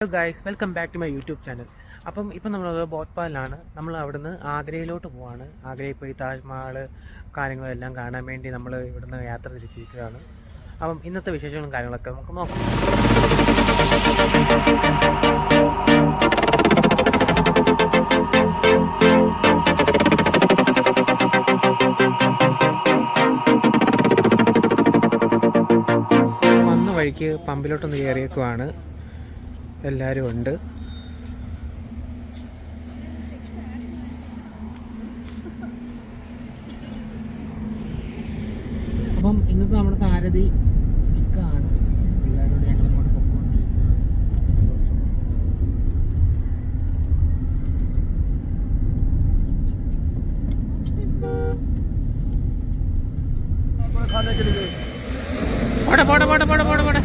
Hello guys, welcome back to my YouTube channel. അപ്പം ഇപ്പം നമ്മൾ ഭോപ്പാലിലാണ്. നമ്മൾ അവിടുന്ന് ആഗ്രയിലോട്ട് പോവാണ്. ആഗ്രയിൽ പോയി താജ്മഹൽ കാര്യങ്ങളെല്ലാം കാണാൻ വേണ്ടി നമ്മൾ ഇവിടുന്ന് യാത്ര തിരിച്ചിരിക്കുകയാണ്. അപ്പം ഇന്നത്തെ വിശേഷങ്ങളും കാര്യങ്ങളൊക്കെ നമുക്ക് നോക്കാം. വന്ന വഴിക്ക് പമ്പിലോട്ടൊന്ന് കയറിയേക്കുവാണ്. എല്ലാവരും ഉണ്ട്. അപ്പം ഇന്നത്തെ നമ്മുടെ സാരഥി ഇക്കാണ്. എല്ലാവരോടും ഞങ്ങൾ അങ്ങോട്ട് പൊക്കോണ്ടിരിക്കുകയാണ്. പോട്ടെ പോട്ടെ പോട്ടെ പോട്ടെ പോട്ടെ പോട്ടെ.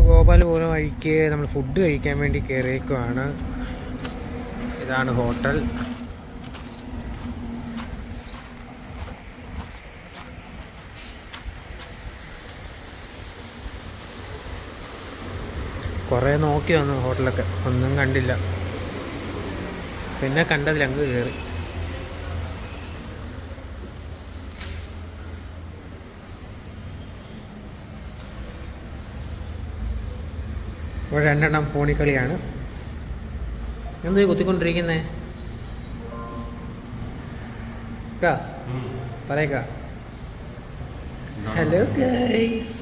ഭോപ്പാൽ പോകുന്ന വഴിക്ക് നമ്മൾ ഫുഡ് കഴിക്കാൻ വേണ്ടി കയറിയേക്കുവാണ്. ഇതാണ് ഹോട്ടൽ. കുറേ നോക്കി വന്നു ഹോട്ടലൊക്കെ, ഒന്നും കണ്ടില്ല. പിന്നെ കണ്ടതിൽ അങ്ങ് കയറി. ഇവിടെ രണ്ടെണ്ണം ഫോണിക്കളിയാണ്. എന്തോ കുത്തിക്കൊണ്ടിരിക്കുന്നേ? പറയക്ക. ഹലോ ഗൈസ്,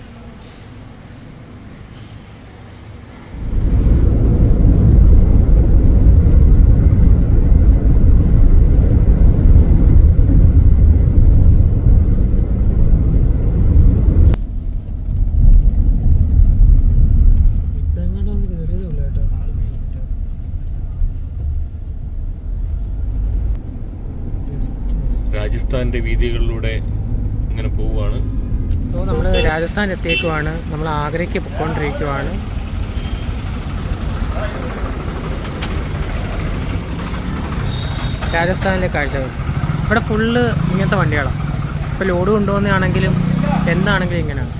രാജസ്ഥാന്റെ വീതികളിലൂടെ ഇങ്ങനെ പോവുകയാണ്. സോ നമ്മൾ രാജസ്ഥാൻ എത്തിയേക്കുവാണ്. നമ്മൾ ആഗ്രയ്ക്ക് പൊയ്ക്കൊണ്ടിരിക്കുവാണ്. രാജസ്ഥാനിലെ കാഴ്ചകൾ ഇവിടെ ഫുള്ള് ഇങ്ങനത്തെ വണ്ടികളാണ്. ഇപ്പോൾ ലോഡ് കൊണ്ടുപോകുന്നതാണെങ്കിലും എന്താണെങ്കിലും ഇങ്ങനെയാണ്.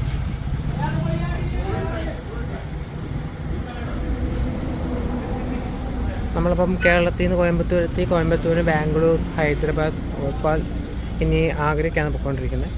നമ്മളിപ്പം കേരളത്തിൽ നിന്ന് കോയമ്പത്തൂർ എത്തി. കോയമ്പത്തൂർ, ബാംഗ്ലൂർ, ഹൈദരാബാദ്, ഭോപ്പാൽ, ഇനി ആഗ്രയ്ക്കാണ് പോയിക്കൊണ്ടിരിക്കുന്നത്.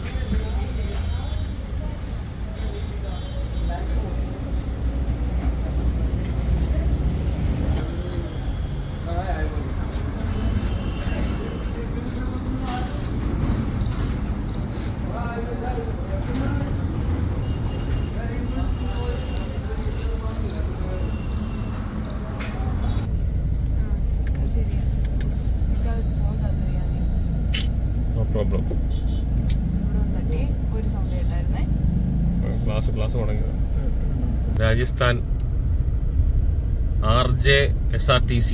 ക്ലാസ് തുടങ്ങിയത് രാജസ്ഥാൻ RJSRTC.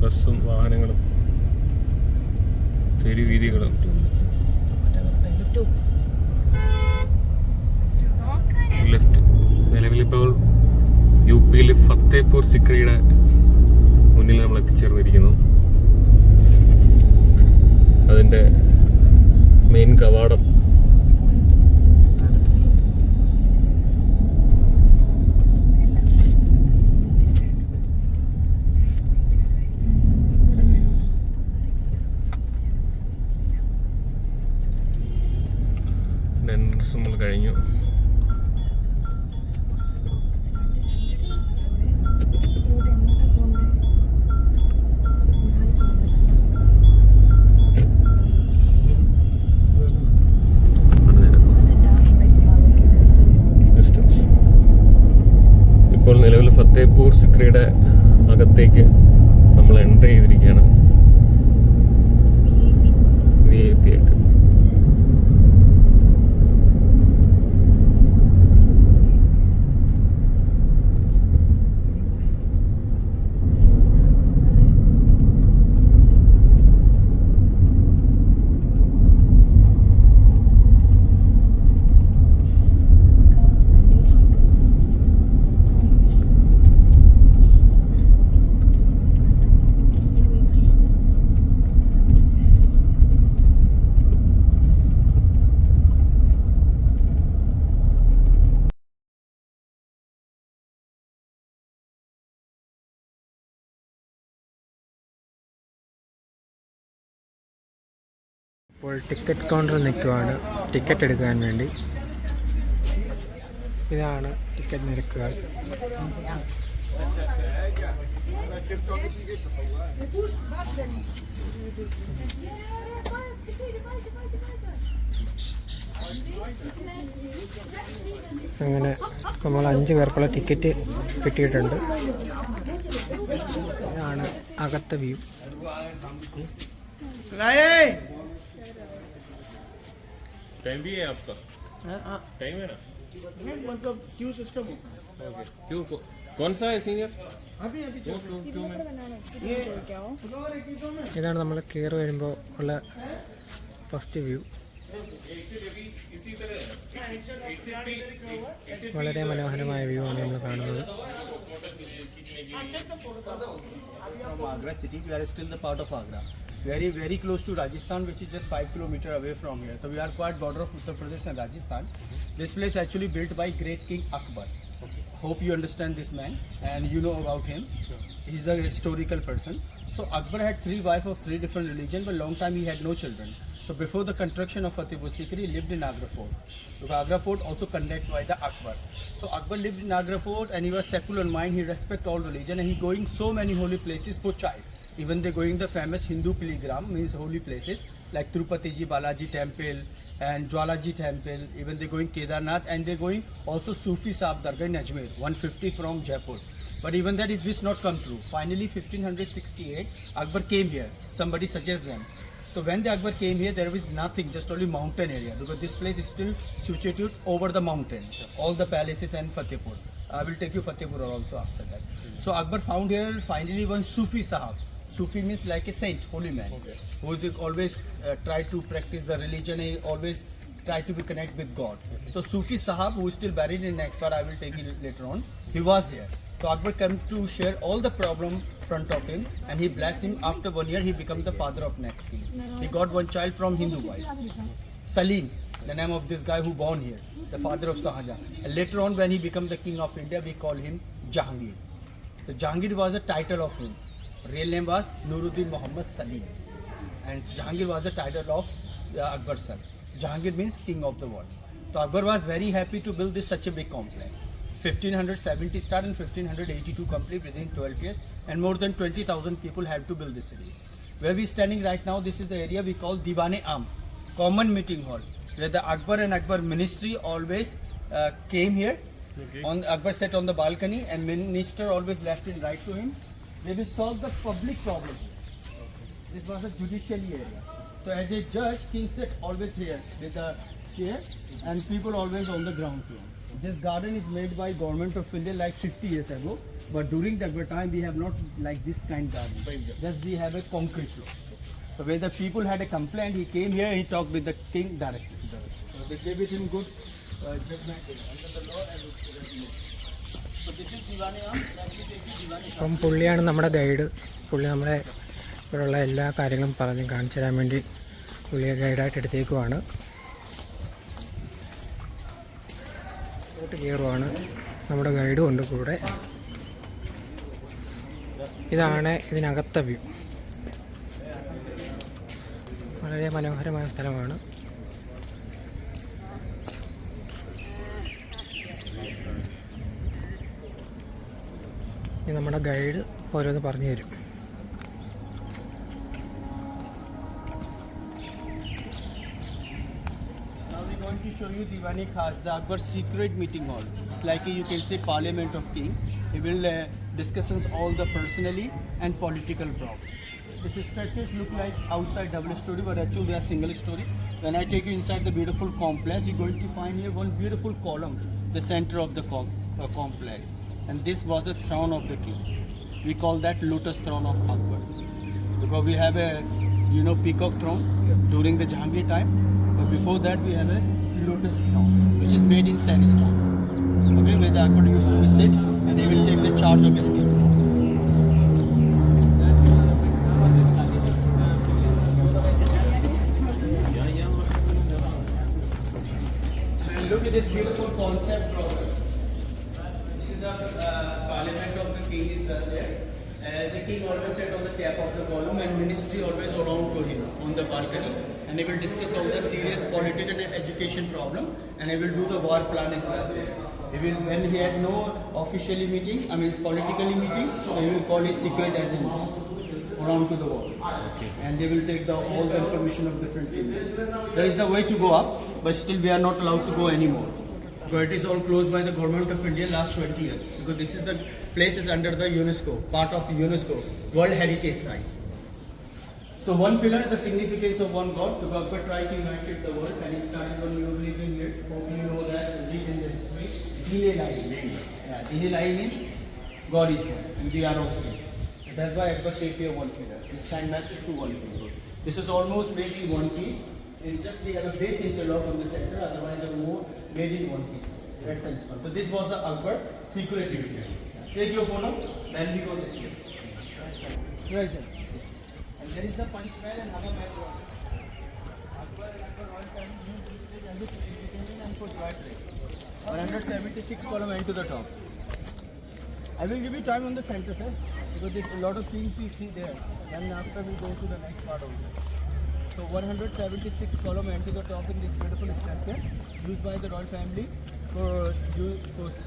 ബസ്സും വാഹനങ്ങളും തെരുവീതികളും. ലിഫ്റ്റ് നിലവിലിപ്പോൾ UP ഫത്തേപൂർ സിക്രിയുടെ മുന്നിൽ നമ്മൾ എത്തിച്ചേർന്നിരിക്കുന്നു. പാടം. എൻട്രൻസ് നമ്മൾ കഴിഞ്ഞു. ഇപ്പോൾ നിലവിൽ ഫത്തേപൂർ സിക്രിയുടെ അകത്തേക്ക് നമ്മൾ എൻ്റർ ചെയ്തിരിക്കുകയാണ്. VIP ആയിട്ട്. ഇപ്പോൾ ടിക്കറ്റ് കൗണ്ടറിൽ നിൽക്കുവാണ് ടിക്കറ്റ് എടുക്കാൻ വേണ്ടി. ഇതാണ് ടിക്കറ്റ് നിരക്കുകൾ. അങ്ങനെ നമ്മൾ 5 പേർക്കുള്ള ടിക്കറ്റ് കിട്ടിയിട്ടുണ്ട്. ഇതാണ് അകത്തെ വ്യൂ. टाइम भी है आपका? टाइम है ना? मतलब क्यू सिस्टम होता है. ओके. क्यों कौन सा है सीनियर? अभी क्यों में? ഇതാണ് നമ്മൾ കയറി വരുമ്പോൾ ഉള്ള ഫസ്റ്റ് വ്യൂ. വളരെ മനോഹരമായ വ്യൂ ആണ് നമ്മൾ കാണുന്നത്. Agra city, we are still the part of Agra. Very close to Rajasthan, which is just 5 kilometers away from here. So we are quite border of Uttar Pradesh and Rajasthan. This place actually built by great King Akbar. Hope you understand this man and you know about him. Sure. He's a historical person. So Akbar had 3 wives of 3 different religions, but long time he had no children. So before the construction of Fatehpur Sikri, he lived in Agra Fort. So Agra Fort also condemned by the Akbar. So Akbar lived in Agra Fort and he was secular mind. He respect all religion and he going so many holy places for child. Even they going the famous Hindu pilgrim, means holy places like Tirupati Ji Balaji Temple and Jwalaji Temple. Even they going Kedarnath and they going also Sufi Sahib Dargah in Ajmer, 150 from Jaipur. But even that is wish not come true. Finally 1568 Akbar came here. Somebody suggest them. So when the Akbar came here, there was nothing, just only mountain area, because this place is still situated over the mountain. All the palaces and Fatehpur. I will take you Fatehpur also after that. So Akbar found here finally one Sufi Sahab. Sufi means like a saint, holy man, who is always try to practice the religion. He always try to be connected with God. So Sufi Sahab, who is still buried in Akbar, I will take it later on. He was here. So Akbar came to share all the problem front of him, and he blessed him. After 1 year, he became the father of next king. He got one child from Hindu wife, Salim, the name of this guy who born here, the father of Shahjahan. And later on, when he became the king of India, we call him Jahangir. So Jahangir was a title of him. Real name was Nuruddin Muhammad Salim, and Jahangir was the title of Akbar's son. Jahangir means king of the world. So Akbar was very happy to build this such a big complex. 1570 start and 1582 complete within 12 years, and more than 20,000 people have to build this city. Where we standing right now, this is the area we call Diwan-e-Am, common meeting hall, where the Akbar and Akbar ministry always came here. Okay. On Akbar sat on the balcony, and minister always left and right to him. They will solve the public problem. This was a judiciary area. So as a judge, king sat always here with the chair, and people always on the ground floor. This garden is made by government of India like 50 years ago, but during the Akbar time we have not like this kind garden. Just we have a concrete floor. So when the people had a complaint, he came here, he talked with the king directly. So they gave it him good judgment under the law and so this is Diwan-e-Am. അപ്പം പുള്ളിയാണ് നമ്മുടെ guide. പുള്ളി നമ്മളെ ഇവിടെയുള്ള എല്ലാ കാര്യങ്ങളും പറഞ്ഞ് കാണിച്ചു തരാൻ വേണ്ടി പുള്ളിയെ ഗൈഡായിട്ട് എടുത്തേക്കുവാണ്. ഇങ്ങോട്ട് കയറുവാണ്. നമ്മുടെ ഗൈഡും ഉണ്ട് കൂടെ. ഇതാണ് ഇതിനകത്തെ വ്യൂ. വളരെ മനോഹരമായ സ്ഥലമാണ്. ഇനി നമ്മുടെ ഗൈഡ് ഓരോന്ന് പറഞ്ഞു തരും. Going to show you Diwani Khas, the Akbar secret meeting hall. It's like you can say Parliament of King. He will discussions all the personally and political problems. These structures look like outside double story, but actually they are single story. When I take you inside the beautiful complex, you're going to find here one beautiful column, the center of the complex. And this was the throne of the king. We call that lotus throne of Akbar. Because we have a peacock throne during the Jahangir time. But before that we have a lotus throne, which is made in sandstone. Okay, where the Akbar used to sit and he will take the charge of his kingdom. And look at this beautiful concept program. This is the parliament of the king is there. As a king always sat on the top of the column and ministry always around to him on the balcony. And he will discuss all the serious political and education problem, and he will do the war plan as well. He will, when he had no officially meeting, his politically meeting, he will call his secret agents around to the world. Okay. And they will take all the information of different people. There is the way to go up, but still we are not allowed to go anymore. Because it is all closed by the government of India last 20 years. Because this is the place is under the UNESCO, part of UNESCO, World Heritage Site. So one pillar is the significance of one God. The Akbar tried to unite the world and he started one new religion here. Hope you know that, read in the history. Deen Ilahi. Yeah, Deen Ilahi means God is one and we are all same. That's why Akbar take here one pillar. He sent message to one pillar. This is almost made in one piece. And just we have a base interlock on the center, otherwise the more made in one piece. That's sense. So this was the Akbar secret division. Take your photo, then we go this way. Right. And there is the punch well and Hava Mat Akbar and Akbar Royal Family used this stage as a independent and for joint race. 176 column end to the top. I will give you time on the center, sir, because there's a lot of things we see there. Then after we go to the next part of it. So 176 column end to the top in this beautiful structure used by the royal family for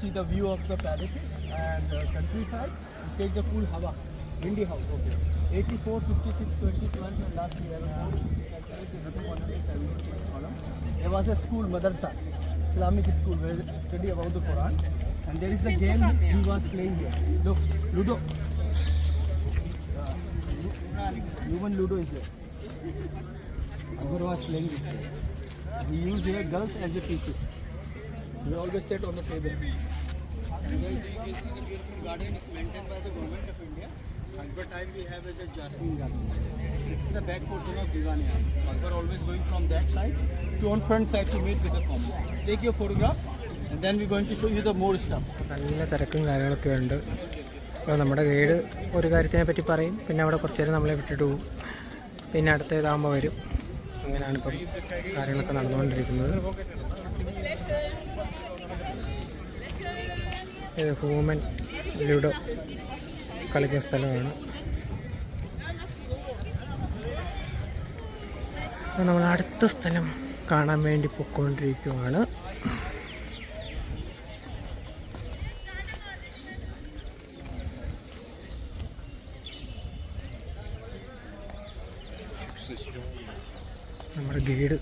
see the view of the palaces and countryside and take the cool Hava. Windy house, okay. 84, 56, 20, 12 and last we have a 176 column. There was a school, madrasa, Islamic school where they study about the Quran. And there is the game he was playing here. Look, Ludo. Human Ludo is there. Akbar was playing this game. He used here girls as a pieces. He always sat on the table. And guys, you can see the beautiful garden is maintained by the government of India. Akbar time we have the Jasmine garden. This is the back portion of Diwani. Akbar always going from that side to on front side to meet with the common. Take your photograph and then we're going to show you the more stuff. നല്ല തിരക്കും കാര്യങ്ങളൊക്കെ ഉണ്ട്. അപ്പോൾ നമ്മുടെ guide ഒരു കാര്യത്തിനെ പറ്റി പറയും, പിന്നെ അവിടെ കുറച്ച് നേരം നമ്മളെ വിട്ടിട്ട് പോകും, പിന്നെ അടുത്തേതാകുമ്പോൾ വരും. അങ്ങനെയാണ് ഇപ്പം കാര്യങ്ങളൊക്കെ നടന്നുകൊണ്ടിരിക്കുന്നത്. ഇത് ഹ്യൂമൻ ലുഡോ കളിക്കുന്ന സ്ഥലമാണ്. അപ്പോൾ നമ്മൾ അടുത്ത സ്ഥലം കാണാൻ വേണ്ടി പൊയ്ക്കൊണ്ടിരിക്കുകയാണ്. നമ്മുടെ ഗൈഡ്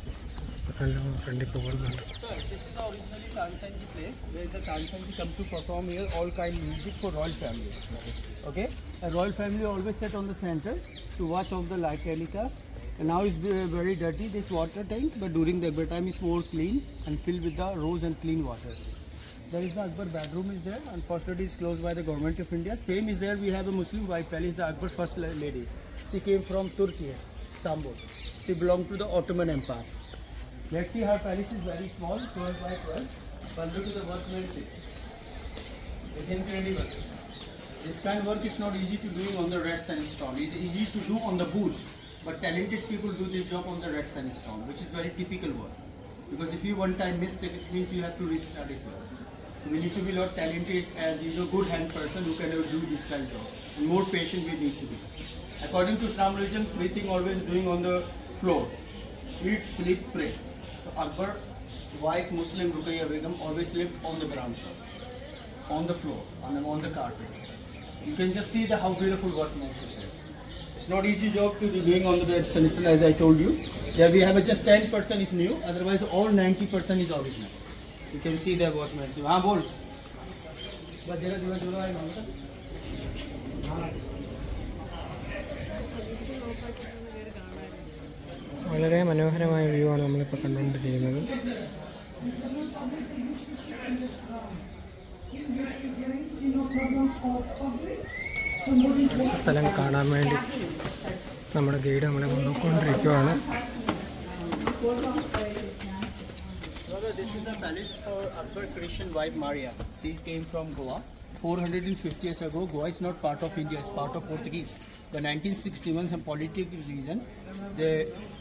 ഫ്രണ്ടിൽ പോകുന്നുണ്ട്. Sir, this is the originally Tansanji place where the Tansanji come to perform here all kind music for royal family. Okay, a royal family always sat on the center to watch of the live telecast. And now it's very dirty this water tank, but during the Akbar time it's more clean and filled with the rose and clean water. There is the Akbar bedroom is there. Unfortunately, it's closed by the government of India. Same is there. We have a Muslim wife palace, the Akbar first lady. She came from Turkey, Istanbul. She belonged to the Ottoman Empire. Let's see, her palace is very small, 12 by 12. But look at the workmanship. It's incredible. This kind of work is not easy to do on the red sandstone. It's easy to do on the boot. But talented people do this job on the red sandstone, which is very typical work. Because if you one time mistake, it means you have to restart as well. So we need to be a lot talented and good hand person who can do this kind of job. And more patient we need to be. According to Islam religion, 3 things always doing on the floor: eat, sleep, pray. So Akbar, wife Muslim Ruqayya Begum, always slept on the ground floor, on the floor, on the carpets. You can just see how beautiful workmanship is. It's not easy job to be doing on the bed as I told you. There we have just 10% is new, otherwise all 90% is original. You can see the workmanship. हाँ बोल. बस जरा दिवान चलो आए मालूम വളരെ മനോഹരമായ view ആണ് നമ്മളിപ്പോൾ കണ്ടുകൊണ്ടിരിക്കുന്നത്. സ്ഥലം കാണാൻ വേണ്ടി നമ്മുടെ ഗൈഡ് നമ്മളെ കൊണ്ടുപോയിക്കൊണ്ടിരിക്കുകയാണ്. This is the palace for Akbar Christian wife Maria. She came from Goa. 450 years ago, Goa is not part of India, it's part of Portuguese. The 1961, some political reason, the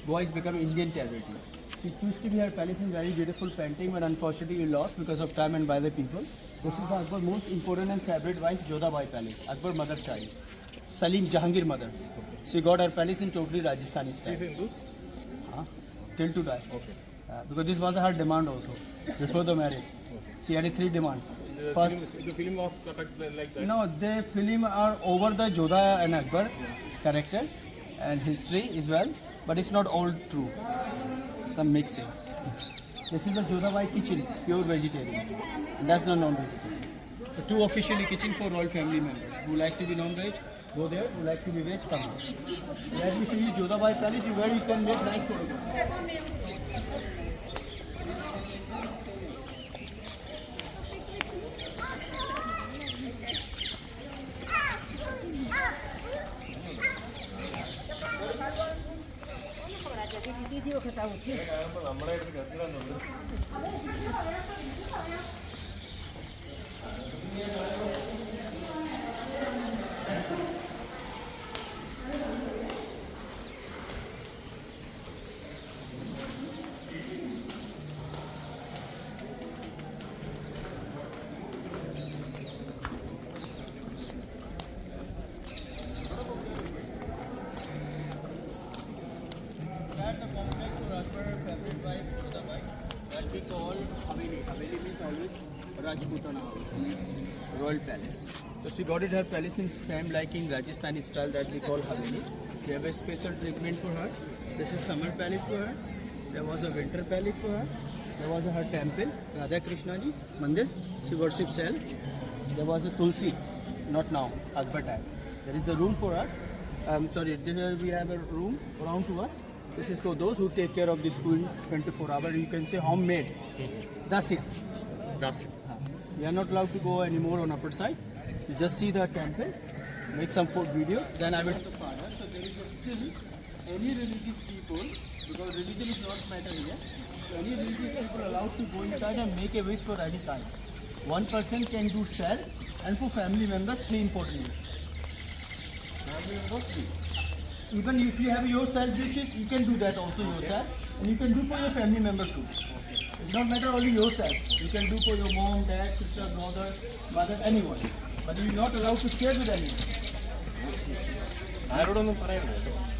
Goa is become Indian territory. She used to be her palace in very beautiful painting, but unfortunately we lost because of time and by the people. This is the Akbar most important and favorite wife, Jodhabai Palace. Akbar mother child. Salim Jahangir mother. She got her palace in totally Rajasthani style. Till to die. Okay. Because this was her demand also before the marriage. She had 3 demands. First, the film was like that. no, the film are over the Jodha and Akbar character and history as well, but it's not all true. Some mixing. This is the Jodhabai kitchen, pure vegetarian. And that's the non-vegetarian. So 2 officially kitchen for royal family members. Who like to be non-veg, go there. Who like to be veg, come here. Let me show you Jodhabai Palace, where you can make nice photographs. നമ്മുടെ കെട്ടിടം The complex for Akbar favorite wife Jodhabai, that we call Haveli. Haveli means always Rajputana house, means royal palace. So she got her palace in same like in Rajasthani style that we call Haveli. We have a special treatment for her. This is summer palace for her. There was a winter palace for her. There was her temple, Radha Krishna ji Mandir. She worships cell. There was a Tulsi, not now, Akbar time. There is the room for us. We have a room around to us. This is for those who take care of the school 24 hours. You can say homemade. That's it. That's it. We are not allowed to go anymore on upper side. You just see the temple, make some food videos. Then I will. So there is still any religious people, because religion is not matter here. So any religious people allowed to go inside and make a wish for any kind. One person can do cell, and for family members 3 important wishes. Family members 3. Even if you have yourself wishes, you can do that also yourself, and you can do for your family member too. It's not matter only yourself. You can do for your mom, dad, sister, brother, mother, anyone. But you're not allowed to share with anyone. ആരോടൊന്നും പറയാനില്ല.